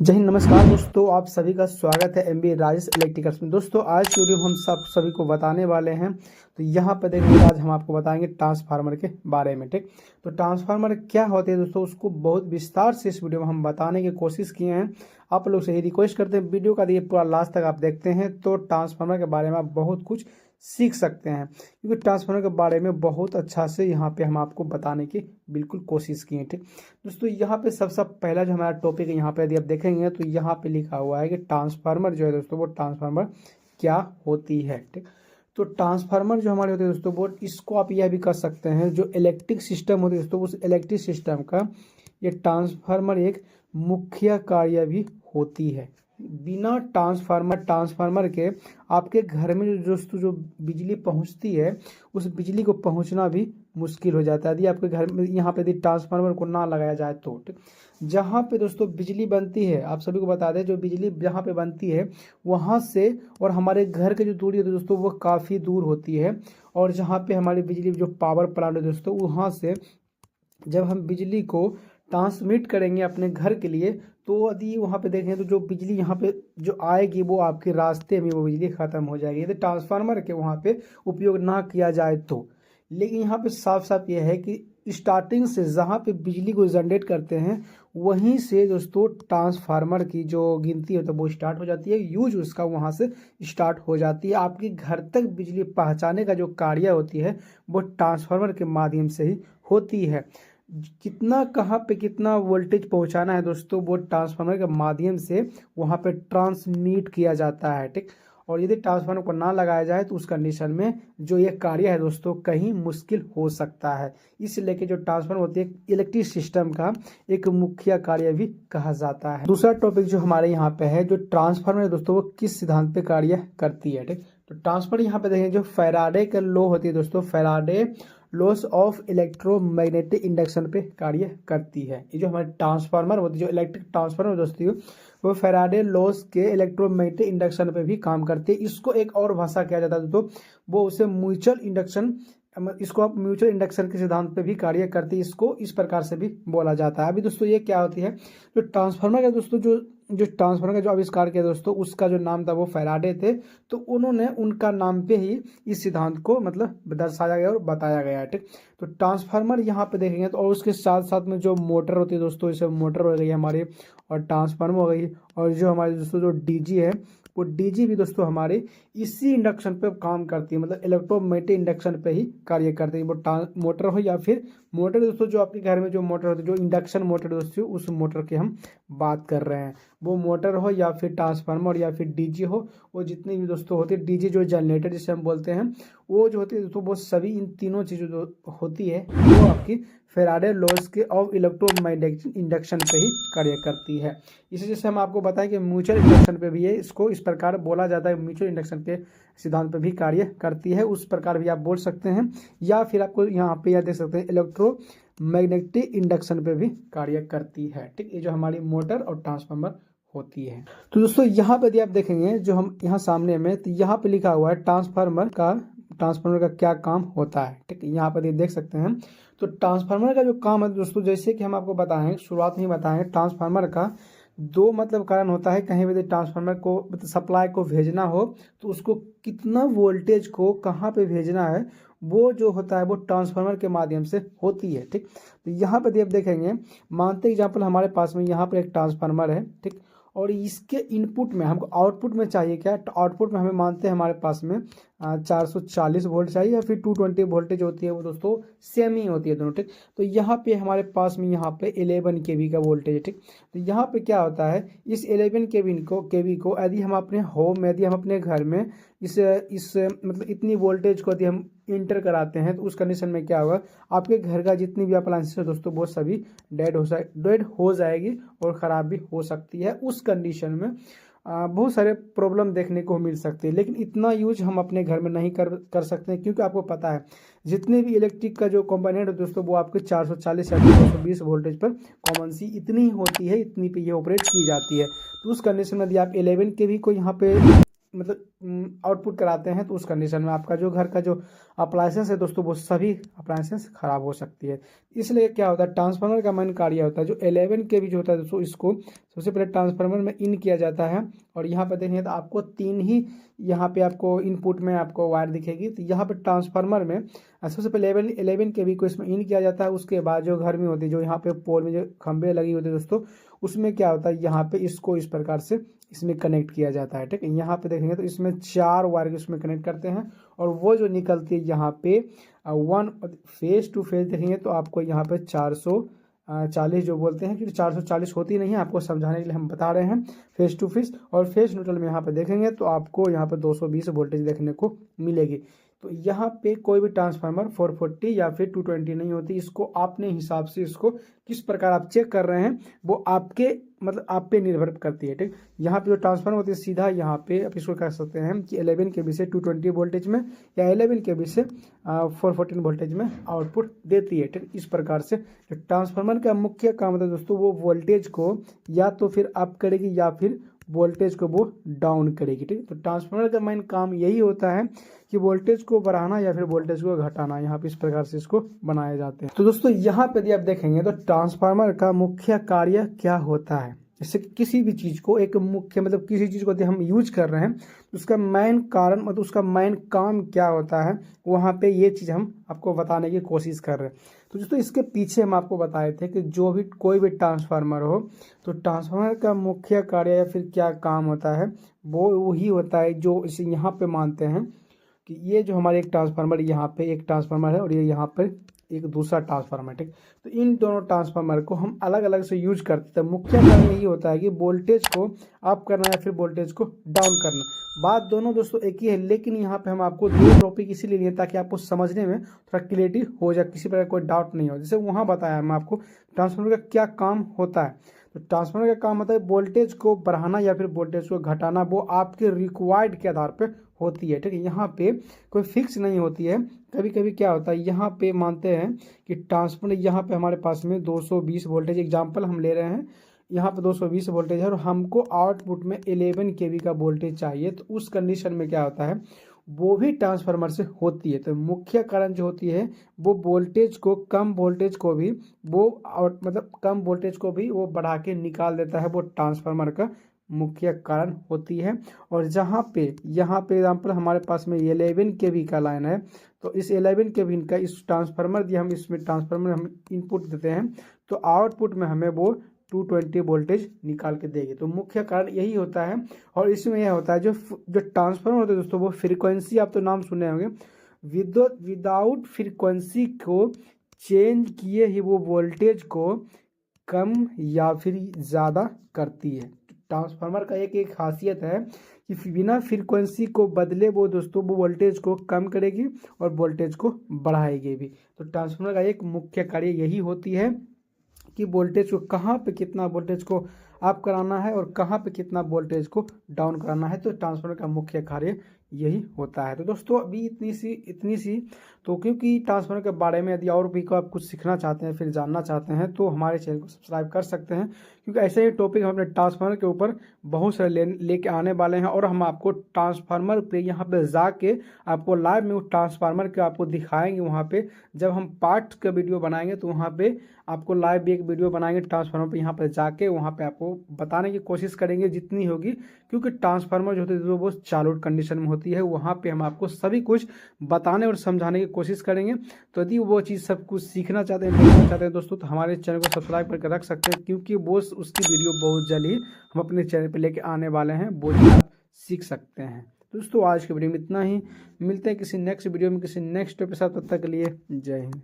जय हिंद, नमस्कार दोस्तों। आप सभी का स्वागत है एमबी राजेश इलेक्ट्रिकल्स में। दोस्तों आज की वीडियो में हम सभी को बताने वाले हैं। तो यहाँ पर देखिए, आज हम आपको बताएंगे ट्रांसफार्मर के बारे में। ठीक, तो ट्रांसफार्मर क्या होते हैं दोस्तों, उसको बहुत विस्तार से इस वीडियो में हम बताने की कोशिश किए हैं। आप लोग से ही रिक्वेस्ट करते हैं, वीडियो का देखिए पूरा लास्ट तक आप देखते हैं तो ट्रांसफार्मर के बारे में आप बहुत कुछ सीख सकते हैं, क्योंकि ट्रांसफार्मर के बारे में बहुत अच्छा से यहाँ पे हम आपको बताने की बिल्कुल कोशिश किए। ठीक दोस्तों, यहाँ पे सबसे पहला जो हमारा टॉपिक है, यहाँ पे यदि आप देखेंगे तो यहाँ पे लिखा हुआ है कि ट्रांसफार्मर जो है दोस्तों, वो ट्रांसफार्मर क्या होती है। ठीक, तो ट्रांसफार्मर जो हमारे होते हैं दोस्तों, वो इसको आप यह भी कर सकते हैं, जो इलेक्ट्रिक सिस्टम होती है दोस्तों, उस इलेक्ट्रिक सिस्टम का ये ट्रांसफार्मर एक मुख्य कार्य भी होती है। बिना ट्रांसफार्मर के आपके घर में जो दोस्तों जो बिजली पहुंचती है, उस बिजली को पहुंचना भी मुश्किल हो जाता है यदि आपके घर में यहाँ पे यदि ट्रांसफार्मर को ना लगाया जाए तो। ठीक, जहाँ पे दोस्तों बिजली बनती है, आप सभी को बता दें, जो बिजली जहाँ पे बनती है वहाँ से और हमारे घर की जो दूरी है दोस्तों, वो काफ़ी दूर होती है। और जहाँ पे हमारी बिजली जो पावर प्लांट है दोस्तों, वहाँ से जब हम बिजली को ट्रांसमिट करेंगे अपने घर के लिए, तो यदि वहाँ पे देखें तो जो बिजली यहाँ पे जो आएगी, वो आपके रास्ते में वो बिजली ख़त्म हो जाएगी यदि ट्रांसफार्मर के वहाँ पे उपयोग ना किया जाए तो। लेकिन यहाँ पे साफ साफ यह है कि स्टार्टिंग से जहाँ पे बिजली को जनरेट करते हैं, वहीं से दोस्तों ट्रांसफार्मर की जो गिनती है तो वो स्टार्ट हो जाती है, यूज उसका वहाँ से स्टार्ट हो जाती है। आपके घर तक बिजली पहुँचाने का जो कार्य होती है, वो ट्रांसफार्मर के माध्यम से ही होती है। कितना कहाँ पे कितना वोल्टेज पहुंचाना है दोस्तों, वो ट्रांसफार्मर के माध्यम से वहाँ पे ट्रांसमिट किया जाता है। ठीक, और यदि ट्रांसफार्मर को ना लगाया जाए तो उस कंडीशन में जो ये कार्य है दोस्तों, कहीं मुश्किल हो सकता है। इसलिए कि जो ट्रांसफार्मर होती है, इलेक्ट्रिक सिस्टम का एक मुख्य कार्य भी कहा जाता है। दूसरा टॉपिक जो हमारे यहाँ पे है, जो ट्रांसफार्मर है दोस्तों, वो किस सिद्धांत पे कार्य करती है। ठीक, तो ट्रांसफार्मर यहाँ पे देखें, जो फैराडे का लॉ होती है दोस्तों, Faraday loss of electromagnetic induction पे कार्य करती है। ये जो हमारे ट्रांसफार्मर होती है, जो इलेक्ट्रिक ट्रांसफार्मर दोस्तों, वो फैराडे लॉस के इलेक्ट्रोमैग्नेटिक इंडक्शन पे भी काम करती है। इसको एक और भाषा किया जाता है दोस्तों, वो उसे म्यूचुअल इंडक्शन, इसको आप म्यूचुअल इंडक्शन के सिद्धांत पे भी कार्य करती है, इसको इस प्रकार से भी बोला जाता है। अभी दोस्तों ये क्या होती है, जो ट्रांसफार्मर का दोस्तों जो ट्रांसफार्मर का जो आविष्कार किया दोस्तों, उसका जो नाम था वो फैराडे थे। तो उन्होंने उनका नाम पे ही इस सिद्धांत को मतलब दर्शाया गया और बताया गया है। ठीक, तो ट्रांसफार्मर यहाँ पे देखेंगे तो, और उसके साथ साथ में जो मोटर होती है दोस्तों, जैसे मोटर हो गई हमारी, और ट्रांसफार्मर हो गई, और जो हमारे दोस्तों जो डीजी है, वो डीजी भी दोस्तों हमारे इसी इंडक्शन पे काम करती है, मतलब इलेक्ट्रोमैग्नेटिक इंडक्शन पे ही कार्य करती है। वो मोटर हो या फिर मोटर दोस्तों, जो आपके घर में जो मोटर होती है, जो इंडक्शन मोटर दोस्तों, उस मोटर की हम बात कर रहे हैं। वो मोटर हो या फिर ट्रांसफार्मर या फिर डीजी हो, वो जितनी भी दोस्तों होती है, डीजी जो जनरेटर जिसे हम बोलते हैं, वो जो होती है दोस्तों, वो सभी इन तीनों चीज़ों जो होती है, वो आपकी फैराडे लॉज के ऑफ इलेक्ट्रोमैग्नेटिक इंडक्शन पे ही कार्य करती है। इसी जैसे हम आपको बताएं कि म्यूचुअल इंडक्शन पे भी है, इसको इस प्रकार बोला जाता है, म्यूचुअल इंडक्शन के सिद्धांत पे भी कार्य करती है, उस प्रकार भी आप बोल सकते हैं। या फिर आपको यहाँ पे यह देख सकते हैं, इलेक्ट्रोमैग्नेटिक इंडक्शन पे भी कार्य करती है। ठीक, ये जो हमारी मोटर और ट्रांसफार्मर होती है। तो दोस्तों यहाँ पे यदि आप देखेंगे, जो हम यहाँ सामने में, तो यहाँ पे लिखा हुआ है ट्रांसफार्मर का क्या काम होता है। ठीक, यहाँ पर देख सकते हैं। तो ट्रांसफार्मर का जो काम है दोस्तों, जैसे कि हम आपको बताएं, शुरुआत में ही बताएं, ट्रांसफार्मर का दो मतलब कारण होता है। कहीं भी ट्रांसफार्मर को मतलब सप्लाई को भेजना हो, तो उसको कितना वोल्टेज को कहाँ पे भेजना है, वो जो होता है वो ट्रांसफार्मर के माध्यम से होती है। ठीक, तो यहाँ पे आप देखेंगे, मानते एग्जाम्पल हमारे पास में यहाँ पर एक ट्रांसफार्मर है। ठीक, और इसके इनपुट में हमको आउटपुट में चाहिए क्या, तो आउटपुट में हमें मानते हैं हमारे पास में 440 वोल्ट चाहिए, या फिर 220 वोल्टेज होती है, वो दोस्तों सेम ही होती है दोनों। ठीक, तो यहाँ पे हमारे पास में यहाँ पे 11 केवी का वोल्टेज है। ठीक, तो यहाँ पे क्या होता है, इस 11 केवी को यदि हम अपने होम में, यदि हम अपने घर में इस मतलब इतनी वोल्टेज को यदि हम इंटर कराते हैं, तो उस कंडीशन में क्या होगा, आपके घर का जितनी भी अप्लायंसेस है दोस्तों, वो सभी डेड हो जाएगी और ख़राब भी हो सकती है। उस कंडीशन में बहुत सारे प्रॉब्लम देखने को मिल सकते हैं। लेकिन इतना यूज हम अपने घर में नहीं कर सकते हैं, क्योंकि आपको पता है जितने भी इलेक्ट्रिक का जो कंपोनेंट है दोस्तों, वो आपके 440 या 220 वोल्टेज पर कॉमन सी इतनी ही होती है, इतनी पे ये ऑपरेट की जाती है। तो उस कंडीशन में यदि आप 11 के भी को यहाँ पे मतलब आउटपुट कराते हैं, तो उस कंडीशन में आपका जो घर का जो अप्लायंसेस है दोस्तों, वो सभी अप्लायंसेस खराब हो सकती है। इसलिए क्या होता है, ट्रांसफार्मर का मेन कार्य होता है, जो 11 के भी जो होता है दोस्तों, इसको सबसे पहले ट्रांसफार्मर में इन किया जाता है और यहाँ पर देखेंगे तो आपको 3 ही यहाँ पे आपको इनपुट में आपको वायर दिखेगी। तो यहाँ पे ट्रांसफार्मर में सबसे पहले 11 केवी को इसमें इन किया जाता है। उसके बाद जो घर में होती है, जो यहाँ पे पोल में जो खंभे लगी होती है दोस्तों, उसमें क्या होता है, यहाँ पे इसको इस प्रकार से इसमें कनेक्ट किया जाता है। ठीक है, यहाँ पे देखेंगे तो इसमें 4 वायर इसमें कनेक्ट करते हैं और वो जो निकलती है यहाँ पे वन फेज टू फेज देखेंगे तो आपको यहाँ पे 440 जो बोलते हैं, क्योंकि 440 होती नहीं है, आपको समझाने के लिए हम बता रहे हैं फेज टू फेज। और फेज न्यूट्रल में यहाँ पे देखेंगे तो आपको यहाँ पे 220 वोल्टेज देखने को मिलेगी। तो यहाँ पे कोई भी ट्रांसफार्मर 440 या फिर 220 नहीं होती। इसको अपने हिसाब से इसको किस प्रकार आप चेक कर रहे हैं वो आपके मतलब आप पे निर्भर करती है। ठीक, यहाँ पे जो ट्रांसफार्मर होती है सीधा यहाँ पे आप इसको कह सकते हैं कि 11 केवी से 220 वोल्टेज में या 11 केवी से 414 वोल्टेज में आउटपुट देती है। ठीक, इस प्रकार से जो ट्रांसफार्मर का मुख्य काम होता है दोस्तों, वो वोल्टेज को या तो फिर अप करेगी या फिर वोल्टेज को वो डाउन करेगी। ठीक, तो ट्रांसफार्मर का मेन काम यही होता है कि वोल्टेज को बढ़ाना या फिर वोल्टेज को घटाना। यहाँ पे इस प्रकार से इसको बनाए जाते हैं। तो दोस्तों यहाँ पे यदि आप देखेंगे तो ट्रांसफार्मर का मुख्य कार्य क्या होता है, जैसे किसी भी चीज को एक मुख्य मतलब किसी चीज को यदि हम यूज कर रहे हैं तो उसका मेन कारण मतलब उसका मेन काम क्या होता है, वहाँ पे ये चीज हम आपको बताने की कोशिश कर रहे हैं। तो दोस्तों इसके पीछे हम आपको बताए थे कि जो भी कोई भी ट्रांसफार्मर हो तो ट्रांसफार्मर का मुख्य कार्य या फिर क्या काम होता है वो वही होता है जो इसे यहाँ पे मानते हैं कि ये जो हमारे एक ट्रांसफार्मर यहाँ पे एक ट्रांसफार्मर है और ये यहाँ पर एक दूसरा ट्रांसफार्मर। ठीक, तो इन दोनों ट्रांसफार्मर को हम अलग अलग से यूज करते हैं। मुख्य कारण यही होता है कि वोल्टेज को अप करना या फिर वोल्टेज को डाउन करना। बात दोनों दोस्तों एक ही है, लेकिन यहाँ पे हम आपको 2 टॉपिक इसीलिए लिए ताकि आपको समझने में थोड़ा क्लियरिटी हो जाए, किसी प्रकार कोई डाउट नहीं हो। जैसे वहाँ बताया मैं आपको ट्रांसफार्मर का क्या काम होता है। तो ट्रांसफार्मर का काम होता है वोल्टेज को बढ़ाना या फिर वोल्टेज को घटाना, वो आपके रिक्वायर्ड के आधार पर होती है। ठीक है, यहाँ पे कोई फिक्स नहीं होती है। कभी कभी क्या होता है, यहाँ पे मानते हैं कि ट्रांसफार्मर यहाँ पे हमारे पास में 220 वोल्टेज एग्जांपल हम ले रहे हैं, यहाँ पे 220 वोल्टेज है और हमको आउटपुट में 11 केवी का वोल्टेज चाहिए। तो उस कंडीशन में क्या होता है, वो भी ट्रांसफार्मर से होती है। तो मुख्य कारण जो होती है वो वोल्टेज को कम वोल्टेज को भी वो और मतलब कम वोल्टेज को भी वो बढ़ा के निकाल देता है, वो ट्रांसफार्मर का मुख्य कारण होती है। और जहाँ पे यहाँ पे एग्जाम्पल हमारे पास में 11 केवी का लाइन है, तो इस 11 केवी का इस ट्रांसफार्मर दिया हम इसमें ट्रांसफार्मर हम इनपुट देते हैं तो आउटपुट में हमें वो 220 वोल्टेज निकाल के देगी। तो मुख्य कारण यही होता है। और इसमें यह होता है जो ट्रांसफार्मर होता है दोस्तों, वो फ्रीक्वेंसी आप तो नाम सुने होंगे, विदाउट फ्रीक्वेंसी को चेंज किए ही वो वोल्टेज को कम या फिर ज़्यादा करती है। ट्रांसफार्मर का एक खासियत है कि बिना फ्रीक्वेंसी को बदले वो दोस्तों वो वोल्टेज को कम करेगी और वोल्टेज को बढ़ाएगी भी। तो ट्रांसफार्मर का एक मुख्य कार्य यही होती है कि वोल्टेज को कहाँ पे कितना वोल्टेज को अप कराना है और कहाँ पे कितना वोल्टेज को डाउन कराना है। तो ट्रांसफार्मर का मुख्य कार्य यही होता है। तो दोस्तों अभी इतनी सी तो क्योंकि ट्रांसफार्मर के बारे में यदि और भी को आप कुछ सीखना चाहते हैं फिर जानना चाहते हैं तो हमारे चैनल को सब्सक्राइब कर सकते हैं, क्योंकि ऐसे ही टॉपिक हम अपने ट्रांसफार्मर के ऊपर बहुत सारे लेके आने वाले हैं। और हम आपको ट्रांसफार्मर पे यहाँ पे जाके आपको लाइव में ट्रांसफार्मर के आपको दिखाएंगे। वहाँ पे जब हम पार्ट का वीडियो बनाएंगे तो वहाँ पे आपको लाइव भी एक वीडियो बनाएंगे ट्रांसफार्मर पे, यहाँ पे जाके वहाँ पे आपको बताने की कोशिश करेंगे जितनी होगी, क्योंकि ट्रांसफार्मर जो होती है वो चालू कंडीशन में होती है। वहाँ पे हम आपको सभी कुछ बताने और समझाने की कोशिश करेंगे। तो यदि वो चीज़ सब कुछ सीखना चाहते हैं देखना चाहते हैं दोस्तों तो हमारे चैनल को सब्सक्राइब करके रख सकते हैं, क्योंकि वो उसकी वीडियो बहुत जल्द ही हम अपने चैनल पर लेके आने वाले हैं, वो चीज़ आप सीख सकते हैं। दोस्तों आज के वीडियो में इतना ही, मिलते हैं किसी नेक्स्ट वीडियो में किसी नेक्स्ट टॉपिक के साथ, तब तक के लिए जय हिंद।